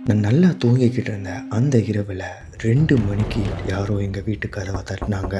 நான் நல்லா தூங்கிக்கிட்டு இருந்தேன். அந்த இரவுல 2 மணிக்கு யாரோ எங்க வீட்டு கதவ தட்டுனாங்க.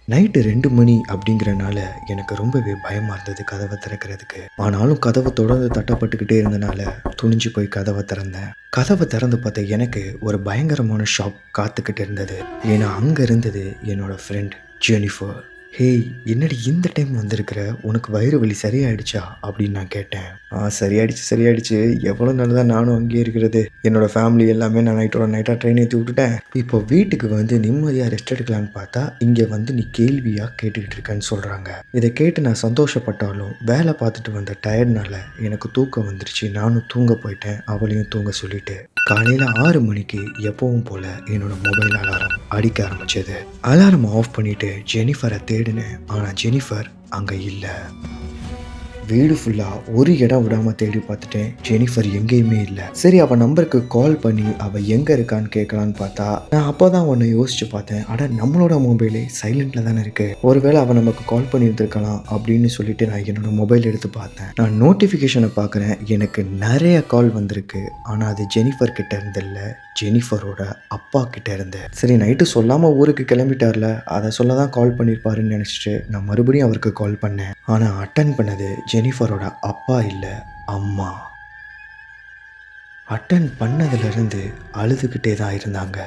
நைட்டு 2 மணி அப்படிங்கிறனால எனக்கு ரொம்பவே பயமா இருந்தது கதவ திறக்கிறதுக்கு. ஆனாலும் கதவு தொடர்ந்து தட்டப்பட்டுக்கிட்டே இருந்தனால துணிஞ்சு போய் கதவ திறந்தேன். கதவ திறந்து பார்த்த எனக்கு ஒரு பயங்கரமான ஷாக் காத்துக்கிட்டு இருந்தது. ஏன்னா அங்க இருந்தது என்னோட ஃப்ரெண்ட் ஜெனிஃபர். "ஹேய்! என்னடி இந்த டைம் வந்திருக்கிற? உனக்கு வயிறு வலி சரியாயிடுச்சா?" அப்படின்னு நான் கேட்டேன். சரியாயிடுச்சு, சரியாயிடுச்சு. எவ்வளோ நாள் தான் நானும் அங்கேயே இருக்கிறது? என்னோட ஃபேமிலி எல்லாமே நான் நைட்டோட நைட்டா ட்ரெயின் ஏத்தி விட்டுட்டேன். இப்போ வீட்டுக்கு வந்து நிம்மதியா ரெஸ்ட் எடுக்கலான்னு பார்த்தா, இங்க வந்து நீ கேள்வியா கேட்டுக்கிட்டு இருக்கன்னு சொல்றாங்க. இத கேட்டு நான் சந்தோஷப்பட்டாலும், வேலை பார்த்துட்டு வந்த டயர்ட்னால எனக்கு தூக்கம் வந்துருச்சு. நானும் தூங்க போயிட்டேன். அவளையும் தூங்க சொல்லிட்டு. காலையில 6 மணிக்கு எப்பவும் போல என்னோட மொபைல் அலாரம் அடிக்க ஆரம்பிச்சது. அலாரம் ஆஃப் பண்ணிட்டு ஜெனிஃபரை தேடினேன். ஆனா ஜெனிஃபர் அங்க இல்ல. வீடு ஃபுல்லா ஒரு இடம் விடாம தேடி பார்த்துட்டேன். ஜெனிஃபர் எங்கேயுமே இல்ல. சரி, அவ நம்பருக்கு கால் பண்ணி அவ எங்க இருக்கான்னு கேட்கலான்னு பார்த்தா, நான் அப்பதான் ஒண்ணு யோசிச்சு பார்த்தேன். அட, நம்மளோட மொபைலே சைலண்ட்ல தானே இருக்கு. ஒருவேளை அவ நமக்கு கால் பண்ணியிருந்திருக்கலாம் அப்படின்னு சொல்லிட்டு நான் என்னோட மொபைல் எடுத்து பார்த்தேன். நான் நோட்டிஃபிகேஷனை பார்க்குறேன். எனக்கு நிறைய கால் வந்திருக்கு. ஆனா அது ஜெனிஃபர் கிட்ட இருந்து இல்ல, ஜெனிஃபரோட அப்பா கிட்ட இருந்து. சரி, நைட்டு சொல்லாம ஊருக்கு கிளம்பிட்டார்ல, அதை சொல்ல தான் கால் பண்ணியிருப்பாருன்னு நினைச்சிட்டு நான் மறுபடியும் அவருக்கு கால் பண்ணேன். ஆனா அட்டன் பண்ணது ஜெனிஃபரோட அப்பா இல்ல, அம்மா. அட்டன் பண்ணதுலேருந்து அழுதுகிட்டே தான் இருந்தாங்க.